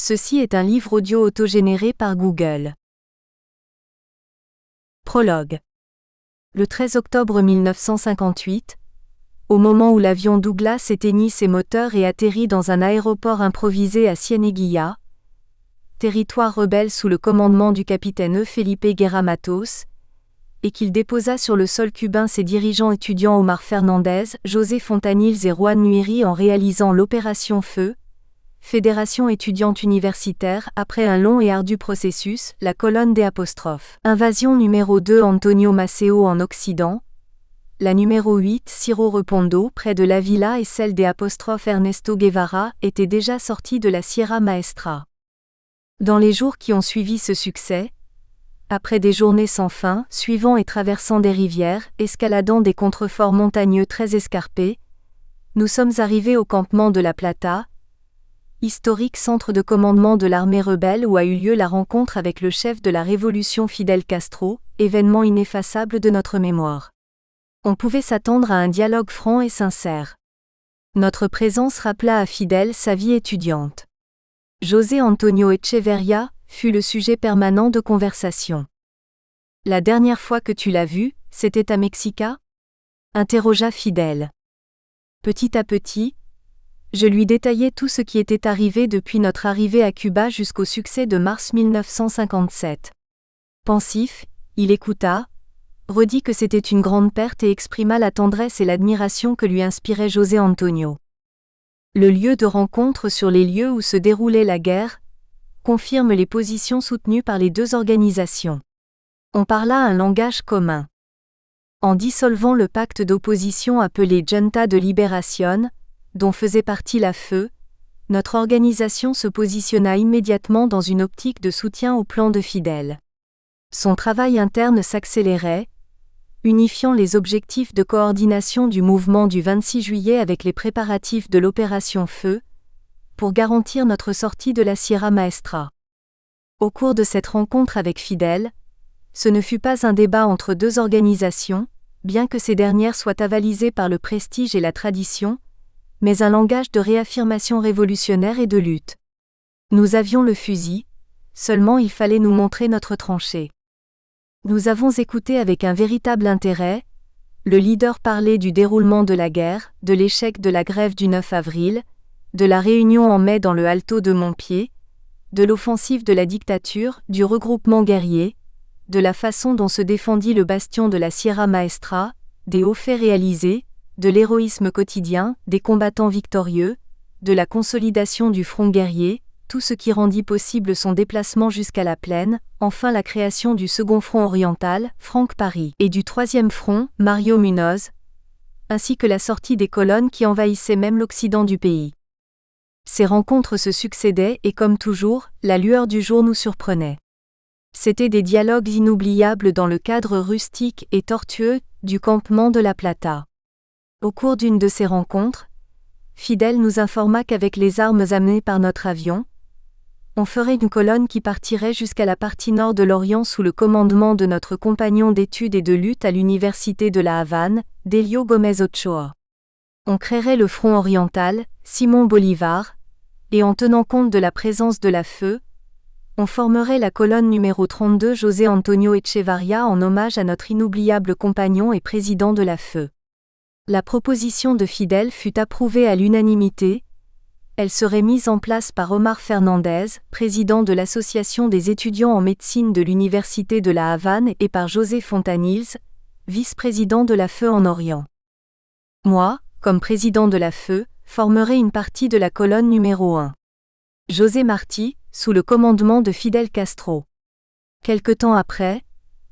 Ceci est un livre audio autogénéré par Google. Prologue. Le 13 octobre 1958, au moment où l'avion Douglas éteignit ses moteurs et atterrit dans un aéroport improvisé à Cieneguilla, territoire rebelle sous le commandement du capitaine Felipe Guerra Matos, et qu'il déposa sur le sol cubain ses dirigeants étudiants Omar Fernandez, José Fontanills et Juan Nuiri en réalisant l'opération Feu, Fédération étudiante universitaire, après un long et ardu processus, la colonne des apostrophes. Invasion numéro 2 Antonio Maceo en Occident. La numéro 8 Ciro Repondo près de la Villa et celle des apostrophes Ernesto Guevara étaient déjà sorties de la Sierra Maestra. Dans les jours qui ont suivi ce succès, après des journées sans fin, suivant et traversant des rivières, escaladant des contreforts montagneux très escarpés, nous sommes arrivés au campement de La Plata, historique centre de commandement de l'armée rebelle où a eu lieu la rencontre avec le chef de la révolution Fidel Castro, événement ineffaçable de notre mémoire. On pouvait s'attendre à un dialogue franc et sincère. Notre présence rappela à Fidel sa vie étudiante. José Antonio Echeverría fut le sujet permanent de conversation. « La dernière fois que tu l'as vu, c'était à Mexica ?» interrogea Fidel. Petit à petit, je lui détaillai tout ce qui était arrivé depuis notre arrivée à Cuba jusqu'au succès de mars 1957. Pensif, il écouta, redit que c'était une grande perte et exprima la tendresse et l'admiration que lui inspirait José Antonio. Le lieu de rencontre sur les lieux où se déroulait la guerre confirme les positions soutenues par les deux organisations. On parla un langage commun. En dissolvant le pacte d'opposition appelé Junta de Liberación, dont faisait partie la Feu, notre organisation se positionna immédiatement dans une optique de soutien au plan de Fidel. Son travail interne s'accélérait, unifiant les objectifs de coordination du mouvement du 26 juillet avec les préparatifs de l'opération Feu, pour garantir notre sortie de la Sierra Maestra. Au cours de cette rencontre avec Fidel, ce ne fut pas un débat entre deux organisations, bien que ces dernières soient avalisées par le prestige et la tradition, mais un langage de réaffirmation révolutionnaire et de lutte. Nous avions le fusil, seulement il fallait nous montrer notre tranchée. Nous avons écouté avec un véritable intérêt, le leader parler du déroulement de la guerre, de l'échec de la grève du 9 avril, de la réunion en mai dans le Alto de Montpied, de l'offensive de la dictature, du regroupement guerrier, de la façon dont se défendit le bastion de la Sierra Maestra, des hauts faits réalisés, de l'héroïsme quotidien, des combattants victorieux, de la consolidation du front guerrier, tout ce qui rendit possible son déplacement jusqu'à la plaine, enfin la création du second front oriental, Franck Paris, et du troisième front, Mario Munoz, ainsi que la sortie des colonnes qui envahissaient même l'Occident du pays. Ces rencontres se succédaient et comme toujours, la lueur du jour nous surprenait. C'étaient des dialogues inoubliables dans le cadre rustique et tortueux du campement de La Plata. Au cours d'une de ces rencontres, Fidel nous informa qu'avec les armes amenées par notre avion, on ferait une colonne qui partirait jusqu'à la partie nord de l'Orient sous le commandement de notre compagnon d'études et de lutte à l'université de La Havane, Delio Gómez Ochoa. On créerait le front oriental, Simón Bolívar, et en tenant compte de la présence de la Feu, on formerait la colonne numéro 32 José Antonio Echeverría en hommage à notre inoubliable compagnon et président de la Feu. La proposition de Fidel fut approuvée à l'unanimité. Elle serait mise en place par Omar Fernandez, président de l'Association des étudiants en médecine de l'Université de La Havane et par José Fontanills, vice-président de la Feu en Orient. Moi, comme président de la Feu, formerai une partie de la colonne numéro 1. José Martí, sous le commandement de Fidel Castro. Quelque temps après,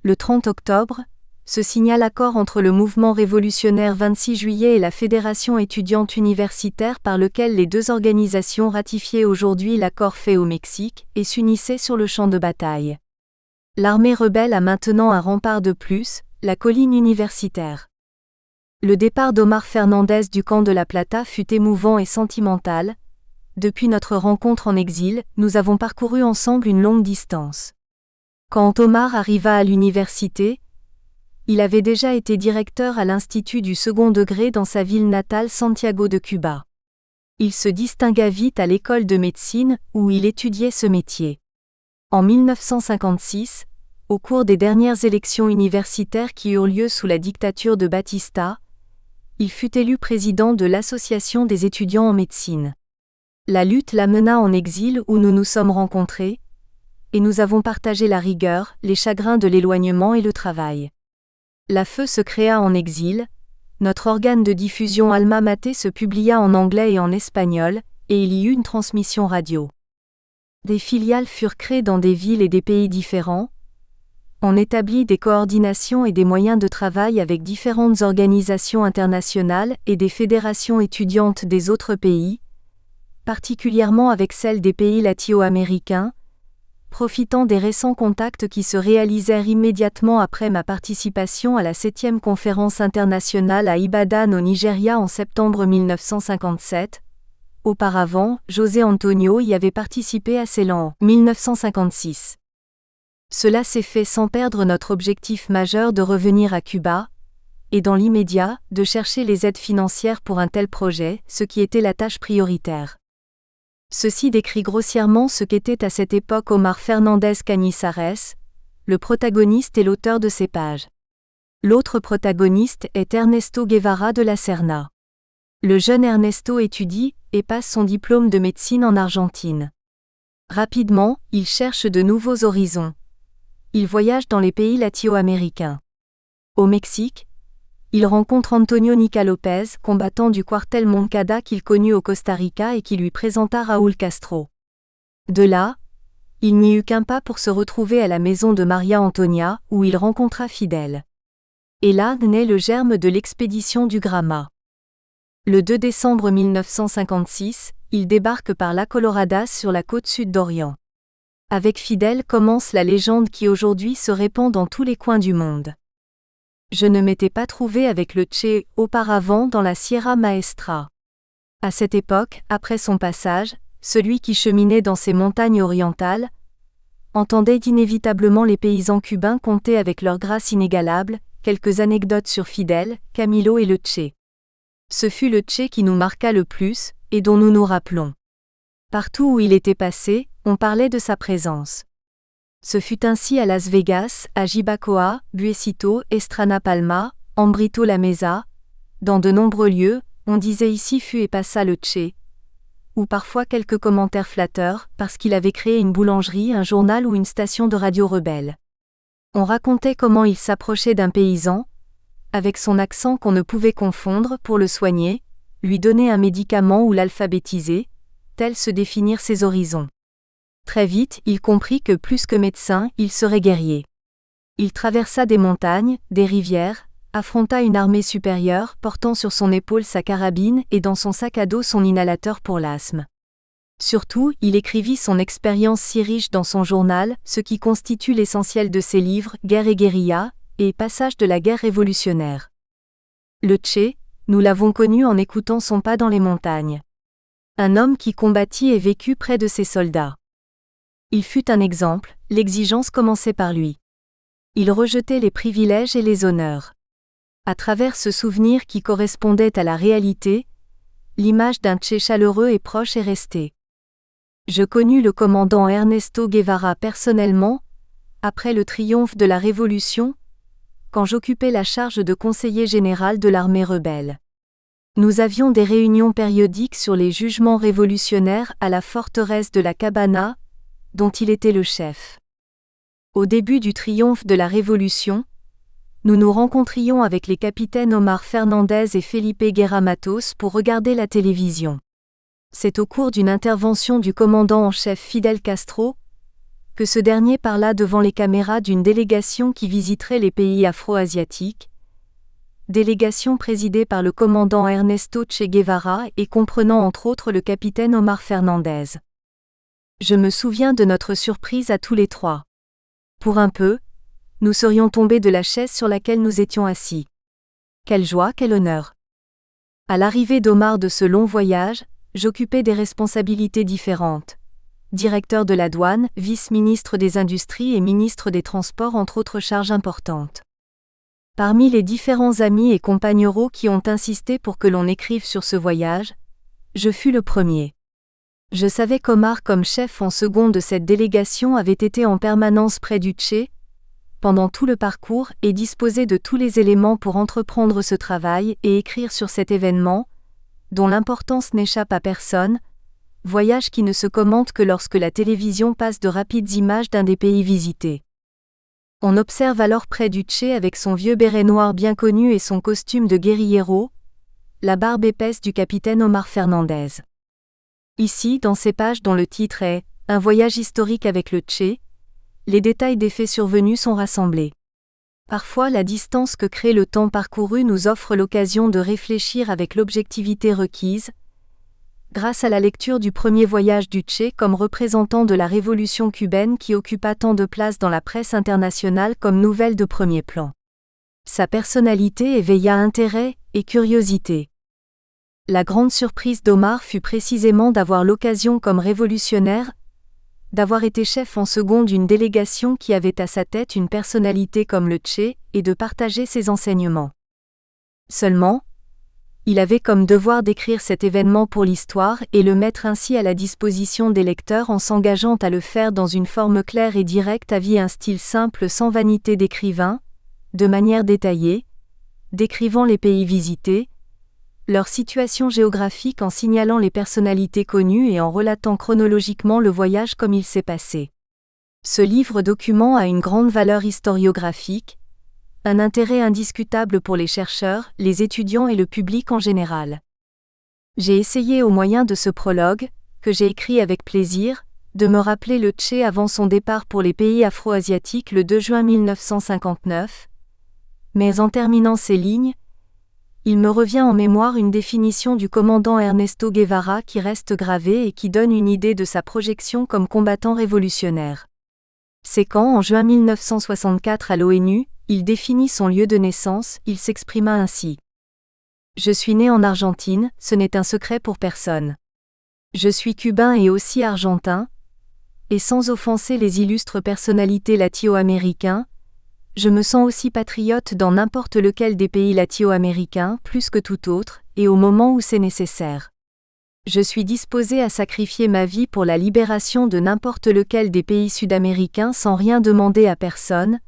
le 30 octobre, se signa l'accord entre le mouvement révolutionnaire 26 juillet et la Fédération étudiante universitaire par lequel les deux organisations ratifiaient aujourd'hui l'accord fait au Mexique et s'unissaient sur le champ de bataille. L'armée rebelle a maintenant un rempart de plus, la colline universitaire. Le départ d'Omar Fernandez du camp de La Plata fut émouvant et sentimental. Depuis notre rencontre en exil, nous avons parcouru ensemble une longue distance. Quand Omar arriva à l'université, il avait déjà été directeur à l'Institut du second degré dans sa ville natale Santiago de Cuba. Il se distingua vite à l'école de médecine, où il étudiait ce métier. En 1956, au cours des dernières élections universitaires qui eurent lieu sous la dictature de Batista, il fut élu président de l'Association des étudiants en médecine. La lutte l'amena en exil où nous nous sommes rencontrés, et nous avons partagé la rigueur, les chagrins de l'éloignement et le travail. La Feu se créa en exil, notre organe de diffusion Alma Mater se publia en anglais et en espagnol, et il y eut une transmission radio. Des filiales furent créées dans des villes et des pays différents. On établit des coordinations et des moyens de travail avec différentes organisations internationales et des fédérations étudiantes des autres pays, particulièrement avec celles des pays latino-américains, profitant des récents contacts qui se réalisèrent immédiatement après ma participation à la 7e conférence internationale à Ibadan au Nigeria en septembre 1957. Auparavant, José Antonio y avait participé à Ceylan en 1956. Cela s'est fait sans perdre notre objectif majeur de revenir à Cuba, et dans l'immédiat, de chercher les aides financières pour un tel projet, ce qui était la tâche prioritaire. Ceci décrit grossièrement ce qu'était à cette époque Omar Fernández Cañizares, le protagoniste et l'auteur de ces pages. L'autre protagoniste est Ernesto Guevara de la Serna. Le jeune Ernesto étudie et passe son diplôme de médecine en Argentine. Rapidement, il cherche de nouveaux horizons. Il voyage dans les pays latino-américains. Au Mexique, il rencontre Antonio Nica López, combattant du Cuartel Moncada qu'il connut au Costa Rica et qui lui présenta Raúl Castro. De là, il n'y eut qu'un pas pour se retrouver à la maison de Maria Antonia, où il rencontra Fidel. Et là naît le germe de l'expédition du Gramma. Le 2 décembre 1956, il débarque par La Coloradas sur la côte sud d'Orient. Avec Fidel commence la légende qui aujourd'hui se répand dans tous les coins du monde. Je ne m'étais pas trouvé avec le Che auparavant dans la Sierra Maestra. À cette époque, après son passage, celui qui cheminait dans ces montagnes orientales entendait inévitablement les paysans cubains conter avec leur grâce inégalable quelques anecdotes sur Fidel, Camilo et le Che. Ce fut le Che qui nous marqua le plus, et dont nous nous rappelons. Partout où il était passé, on parlait de sa présence. Ce fut ainsi à Las Vegas, à Jibacoa, Buecito, Estrana Palma, Ambrito La Mesa. Dans de nombreux lieux, on disait ici fut et passa le Che. Ou parfois quelques commentaires flatteurs, parce qu'il avait créé une boulangerie, un journal ou une station de radio rebelle. On racontait comment il s'approchait d'un paysan, avec son accent qu'on ne pouvait confondre, pour le soigner, lui donner un médicament ou l'alphabétiser, tel se définir ses horizons. Très vite, il comprit que plus que médecin, il serait guerrier. Il traversa des montagnes, des rivières, affronta une armée supérieure, portant sur son épaule sa carabine et dans son sac à dos son inhalateur pour l'asthme. Surtout, il écrivit son expérience si riche dans son journal, ce qui constitue l'essentiel de ses livres, Guerre et guérilla, et Passage de la guerre révolutionnaire. Le Che, nous l'avons connu en écoutant son pas dans les montagnes. Un homme qui combattit et vécut près de ses soldats. Il fut un exemple, l'exigence commençait par lui. Il rejetait les privilèges et les honneurs. À travers ce souvenir qui correspondait à la réalité, l'image d'un Che chaleureux et proche est restée. Je connus le commandant Ernesto Guevara personnellement, après le triomphe de la Révolution, quand j'occupais la charge de conseiller général de l'armée rebelle. Nous avions des réunions périodiques sur les jugements révolutionnaires à la forteresse de la Cabana, dont il était le chef. Au début du triomphe de la Révolution, nous nous rencontrions avec les capitaines Omar Fernández et Felipe Guerra Matos pour regarder la télévision. C'est au cours d'une intervention du commandant en chef Fidel Castro que ce dernier parla devant les caméras d'une délégation qui visiterait les pays afro-asiatiques, délégation présidée par le commandant Ernesto Che Guevara et comprenant entre autres le capitaine Omar Fernández. Je me souviens de notre surprise à tous les trois. Pour un peu, nous serions tombés de la chaise sur laquelle nous étions assis. Quelle joie, quel honneur! À l'arrivée d'Omar de ce long voyage, j'occupais des responsabilités différentes. Directeur de la douane, vice-ministre des Industries et ministre des Transports entre autres charges importantes. Parmi les différents amis et compagnons qui ont insisté pour que l'on écrive sur ce voyage, Je fus le premier. Je savais qu'Omar comme chef en second de cette délégation avait été en permanence près du Tché, pendant tout le parcours et disposait de tous les éléments pour entreprendre ce travail et écrire sur cet événement, dont l'importance n'échappe à personne, voyage qui ne se commente que lorsque la télévision passe de rapides images d'un des pays visités. On observe alors près du Tché avec son vieux béret noir bien connu et son costume de guérillero, la barbe épaisse du capitaine Omar Fernandez. Ici, dans ces pages dont le titre est « Un voyage historique avec le Tché », les détails des faits survenus sont rassemblés. Parfois la distance que crée le temps parcouru nous offre l'occasion de réfléchir avec l'objectivité requise, grâce à la lecture du premier voyage du Tché comme représentant de la révolution cubaine qui occupa tant de place dans la presse internationale comme nouvelle de premier plan. Sa personnalité éveilla intérêt et curiosité. La grande surprise d'Omar fut précisément d'avoir l'occasion comme révolutionnaire, d'avoir été chef en second d'une délégation qui avait à sa tête une personnalité comme le Tché et de partager ses enseignements. Seulement, il avait comme devoir d'écrire cet événement pour l'histoire et le mettre ainsi à la disposition des lecteurs en s'engageant à le faire dans une forme claire et directe avec un style simple sans vanité d'écrivain, de manière détaillée, décrivant les pays visités, leur situation géographique en signalant les personnalités connues et en relatant chronologiquement le voyage comme il s'est passé. Ce livre-document a une grande valeur historiographique, un intérêt indiscutable pour les chercheurs, les étudiants et le public en général. J'ai essayé au moyen de ce prologue, que j'ai écrit avec plaisir, de me rappeler le Tché avant son départ pour les pays afro-asiatiques le 2 juin 1959, mais en terminant ces lignes, il me revient en mémoire une définition du commandant Ernesto Guevara qui reste gravée et qui donne une idée de sa projection comme combattant révolutionnaire. C'est quand, en juin 1964 à l'ONU, il définit son lieu de naissance, il s'exprima ainsi. « Je suis né en Argentine, ce n'est un secret pour personne. Je suis cubain et aussi argentin, et sans offenser les illustres personnalités latino-américains, je me sens aussi patriote dans n'importe lequel des pays latino-américains, plus que tout autre, et au moment où c'est nécessaire. Je suis disposé à sacrifier ma vie pour la libération de n'importe lequel des pays sud-américains sans rien demander à personne,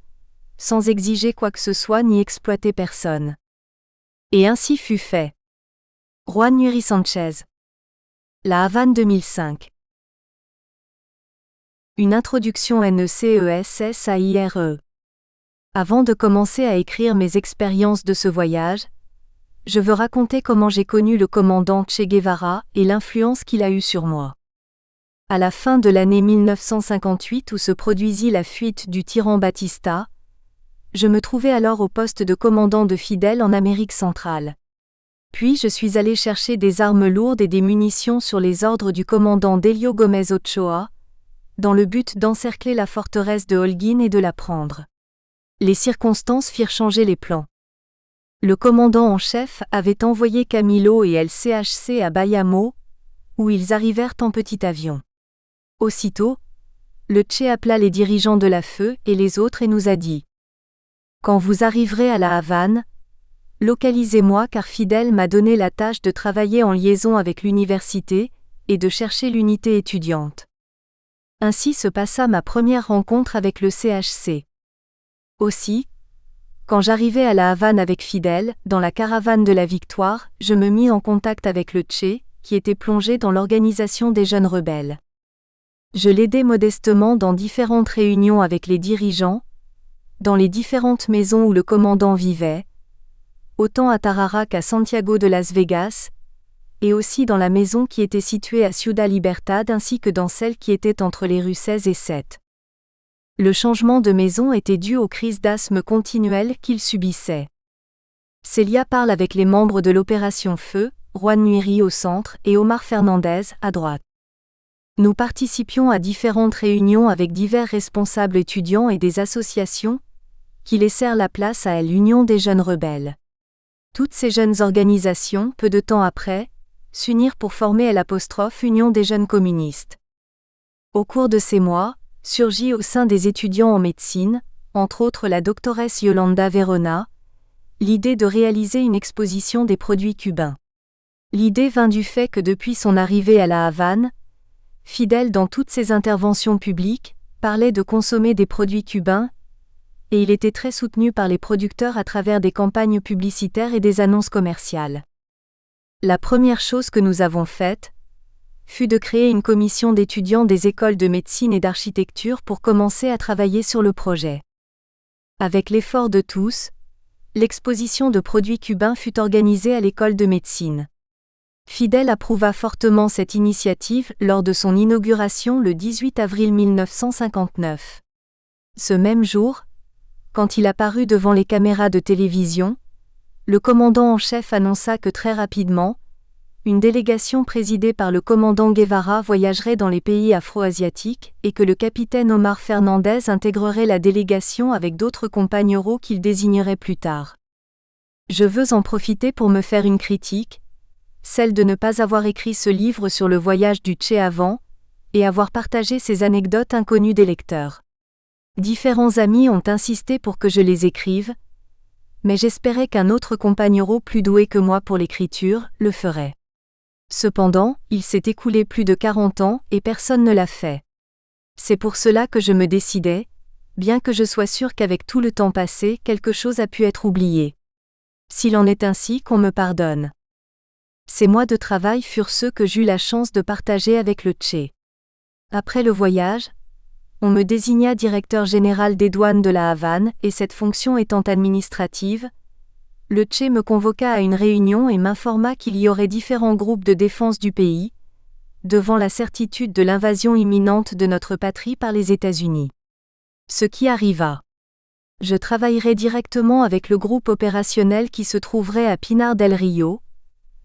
sans exiger quoi que ce soit ni exploiter personne. » Et ainsi fut fait. Juan Ñuiri Sánchez. La Havane 2005. Une introduction NECESSAIRE. Avant de commencer à écrire mes expériences de ce voyage, je veux raconter comment j'ai connu le commandant Che Guevara et l'influence qu'il a eue sur moi. À la fin de l'année 1958 où se produisit la fuite du tyran Batista, je me trouvais alors au poste de commandant de Fidel en Amérique centrale. Puis je suis allé chercher des armes lourdes et des munitions sur les ordres du commandant Delio Gómez Ochoa, dans le but d'encercler la forteresse de Holguín et de la prendre. Les circonstances firent changer les plans. Le commandant en chef avait envoyé Camilo et LCHC à Bayamo, où ils arrivèrent en petit avion. Aussitôt, le Tché appela les dirigeants de la FE et les autres et nous a dit « Quand vous arriverez à la Havane, localisez-moi car Fidel m'a donné la tâche de travailler en liaison avec l'université et de chercher l'unité étudiante. » Ainsi se passa ma première rencontre avec le CHC. Aussi, quand j'arrivai à la Havane avec Fidel, dans la caravane de la Victoire, je me mis en contact avec le Tché, qui était plongé dans l'organisation des jeunes rebelles. Je l'aidai modestement dans différentes réunions avec les dirigeants, dans les différentes maisons où le commandant vivait, autant à Tarara qu'à Santiago de Las Vegas, et aussi dans la maison qui était située à Ciudad Libertad ainsi que dans celle qui était entre les rues 16 et 7. Le changement de maison était dû aux crises d'asthme continuelles qu'il subissait. Célia parle avec les membres de l'opération Feu, Juan Ñuiri au centre et Omar Fernandez à droite. Nous participions à différentes réunions avec divers responsables étudiants et des associations, qui laissèrent la place à l'Union des jeunes rebelles. Toutes ces jeunes organisations, peu de temps après, s'unirent pour former Union des jeunes communistes. Au cours de ces mois, surgit au sein des étudiants en médecine, entre autres la doctoresse Yolanda Verona, l'idée de réaliser une exposition des produits cubains. L'idée vint du fait que depuis son arrivée à La Havane, Fidel dans toutes ses interventions publiques, parlait de consommer des produits cubains, et il était très soutenu par les producteurs à travers des campagnes publicitaires et des annonces commerciales. La première chose que nous avons faite fut de créer une commission d'étudiants des écoles de médecine et d'architecture pour commencer à travailler sur le projet. Avec l'effort de tous, l'exposition de produits cubains fut organisée à l'école de médecine. Fidel approuva fortement cette initiative lors de son inauguration le 18 avril 1959. Ce même jour, quand il apparut devant les caméras de télévision, le commandant en chef annonça que très rapidement, une délégation présidée par le commandant Guevara voyagerait dans les pays afro-asiatiques et que le capitaine Omar Fernandez intégrerait la délégation avec d'autres compagneros qu'il désignerait plus tard. Je veux en profiter pour me faire une critique, celle de ne pas avoir écrit ce livre sur le voyage du Che avant, et avoir partagé ces anecdotes inconnues des lecteurs. Différents amis ont insisté pour que je les écrive, mais j'espérais qu'un autre compagnero plus doué que moi pour l'écriture le ferait. Cependant, il s'est écoulé plus de 40 ans et personne ne l'a fait. C'est pour cela que je me décidais, bien que je sois sûr qu'avec tout le temps passé, quelque chose a pu être oublié. S'il en est ainsi, qu'on me pardonne. Ces mois de travail furent ceux que j'eus la chance de partager avec le Che. Après le voyage, on me désigna directeur général des douanes de La Havane et cette fonction étant administrative, le Che me convoqua à une réunion et m'informa qu'il y aurait différents groupes de défense du pays, devant la certitude de l'invasion imminente de notre patrie par les États-Unis. Ce qui arriva. Je travaillerai directement avec le groupe opérationnel qui se trouverait à Pinar del Rio,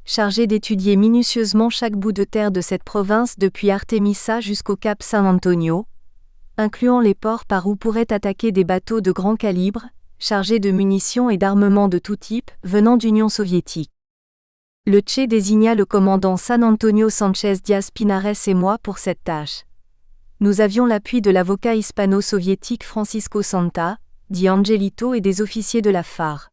chargé d'étudier minutieusement chaque bout de terre de cette province depuis Artemisa jusqu'au cap San Antonio, incluant les ports par où pourraient attaquer des bateaux de grand calibre, chargés de munitions et d'armements de tout type, venant d'Union soviétique. Le Che désigna le commandant San Antonio Sanchez Diaz Pinares et moi pour cette tâche. Nous avions l'appui de l'avocat hispano-soviétique Francisco Santa, dit Angelito et des officiers de la FARC.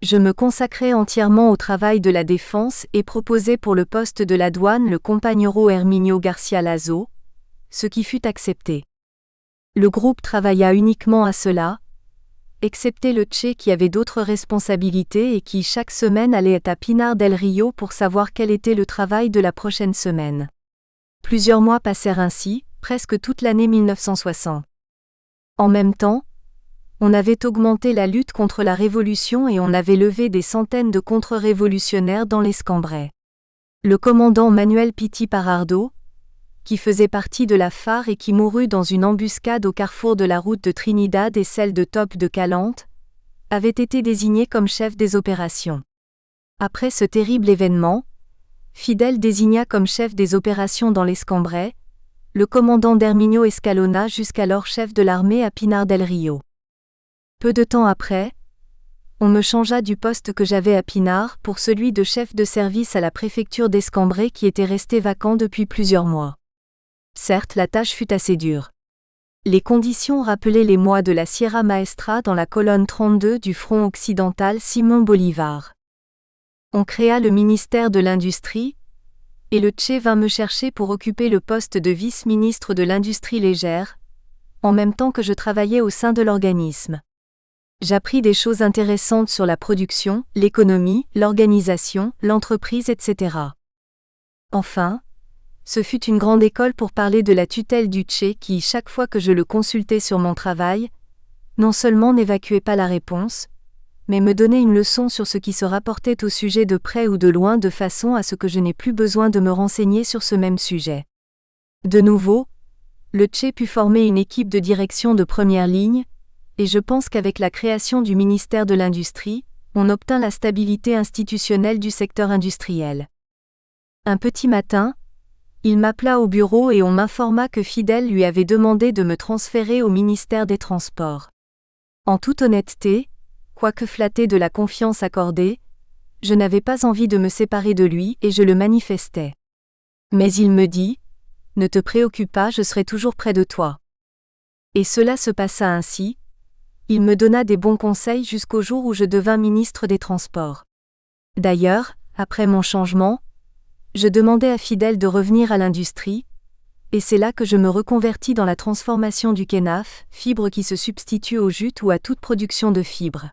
Je me consacrais entièrement au travail de la défense et proposai pour le poste de la douane le compagnero Herminio Garcia Lazo, ce qui fut accepté. Le groupe travailla uniquement à cela, excepté le Che qui avait d'autres responsabilités et qui chaque semaine allait à Pinar del Rio pour savoir quel était le travail de la prochaine semaine. Plusieurs mois passèrent ainsi, presque toute l'année 1960. En même temps, on avait augmenté la lutte contre la révolution et on avait levé des centaines de contre-révolutionnaires dans l'Escambray. Le commandant Manuel Pitti Parardo, qui faisait partie de la FARC et qui mourut dans une embuscade au carrefour de la route de Trinidad et celle de Top de Calante, avait été désigné comme chef des opérations. Après ce terrible événement, Fidel désigna comme chef des opérations dans l'Escambray le commandant d'Herminio Escalona, jusqu'alors chef de l'armée à Pinar del Rio. Peu de temps après, on me changea du poste que j'avais à Pinar pour celui de chef de service à la préfecture d'Escambray qui était resté vacant depuis plusieurs mois. Certes, la tâche fut assez dure. Les conditions rappelaient les mois de la Sierra Maestra dans la colonne 32 du front occidental Simón Bolívar. On créa le ministère de l'Industrie, et le Che vint me chercher pour occuper le poste de vice-ministre de l'Industrie légère, en même temps que je travaillais au sein de l'organisme. J'appris des choses intéressantes sur la production, l'économie, l'organisation, l'entreprise, etc. Enfin, ce fut une grande école pour parler de la tutelle du Che qui, chaque fois que je le consultais sur mon travail, non seulement n'évacuait pas la réponse, mais me donnait une leçon sur ce qui se rapportait au sujet de près ou de loin de façon à ce que je n'ai plus besoin de me renseigner sur ce même sujet. De nouveau, le Che put former une équipe de direction de première ligne, et je pense qu'avec la création du ministère de l'Industrie, on obtint la stabilité institutionnelle du secteur industriel. Un petit matin, il m'appela au bureau et on m'informa que Fidel lui avait demandé de me transférer au ministère des Transports. En toute honnêteté, quoique flatté de la confiance accordée, je n'avais pas envie de me séparer de lui et je le manifestais. Mais il me dit, « Ne te préoccupe pas, je serai toujours près de toi. » Et cela se passa ainsi. Il me donna des bons conseils jusqu'au jour où je devins ministre des Transports. D'ailleurs, Après mon changement, je demandais à Fidel de revenir à l'industrie, et c'est là que je me reconvertis dans la transformation du kenaf, fibre qui se substitue au jute ou à toute production de fibres.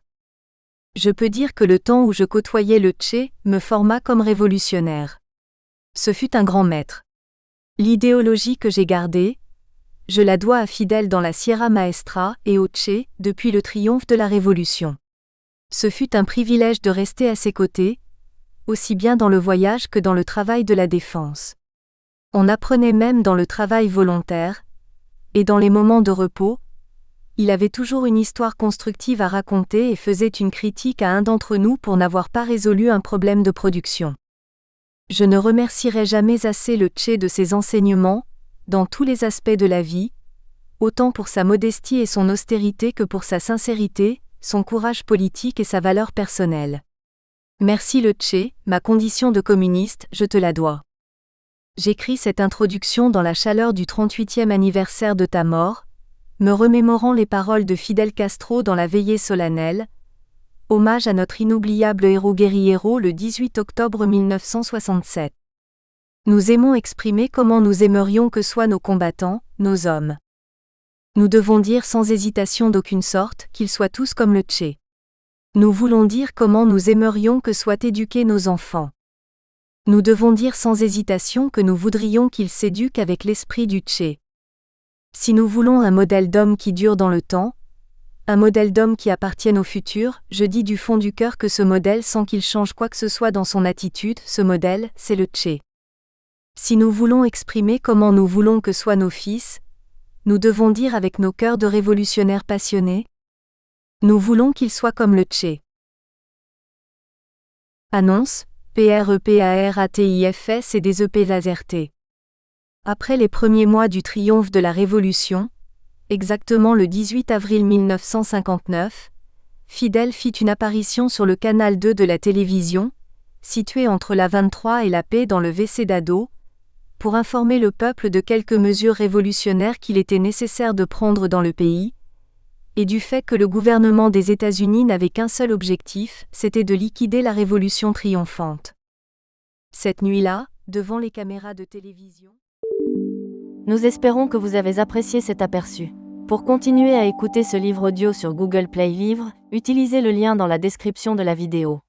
Je peux dire que le temps où je côtoyais le tché me forma comme révolutionnaire. Ce fut un grand maître. L'idéologie que j'ai gardée, je la dois à Fidel dans la Sierra Maestra et au tché depuis le triomphe de la Révolution. Ce fut un privilège de rester à ses côtés, aussi bien dans le voyage que dans le travail de la défense. On apprenait même dans le travail volontaire, et dans les moments de repos, il avait toujours une histoire constructive à raconter et faisait une critique à un d'entre nous pour n'avoir pas résolu un problème de production. Je ne remercierai jamais assez le tché de ses enseignements, dans tous les aspects de la vie, autant pour sa modestie et son austérité que pour sa sincérité, son courage politique et sa valeur personnelle. Merci le tché, ma condition de communiste, je te la dois. J'écris cette introduction dans la chaleur du 38e anniversaire de ta mort, me remémorant les paroles de Fidel Castro dans la veillée solennelle, hommage à notre inoubliable héros guerriero le 18 octobre 1967. Nous aimons exprimer comment nous aimerions que soient nos combattants, nos hommes. Nous devons dire sans hésitation d'aucune sorte qu'ils soient tous comme le tché. Nous voulons dire comment nous aimerions que soient éduqués nos enfants. Nous devons dire sans hésitation que nous voudrions qu'ils s'éduquent avec l'esprit du tché. Si nous voulons un modèle d'homme qui dure dans le temps, un modèle d'homme qui appartienne au futur, je dis du fond du cœur que ce modèle sans qu'il change quoi que ce soit dans son attitude, ce modèle, c'est le tché. Si nous voulons exprimer comment nous voulons que soient nos fils, nous devons dire avec nos cœurs de révolutionnaires passionnés, nous voulons qu'ils soient comme le tché. Annonce, PREPARATIFS et des EPLAZRT. Après les premiers mois du triomphe de la Révolution, exactement le 18 avril 1959, Fidel fit une apparition sur le canal 2 de la télévision, situé entre la 23 et la Paix dans le WC d'Ado, pour informer le peuple de quelques mesures révolutionnaires qu'il était nécessaire de prendre dans le pays, et du fait que le gouvernement des États-Unis n'avait qu'un seul objectif, c'était de liquider la Révolution triomphante. Cette nuit-là, devant les caméras de télévision, nous espérons que vous avez apprécié cet aperçu. Pour continuer à écouter ce livre audio sur Google Play Livres, utilisez le lien dans la description de la vidéo.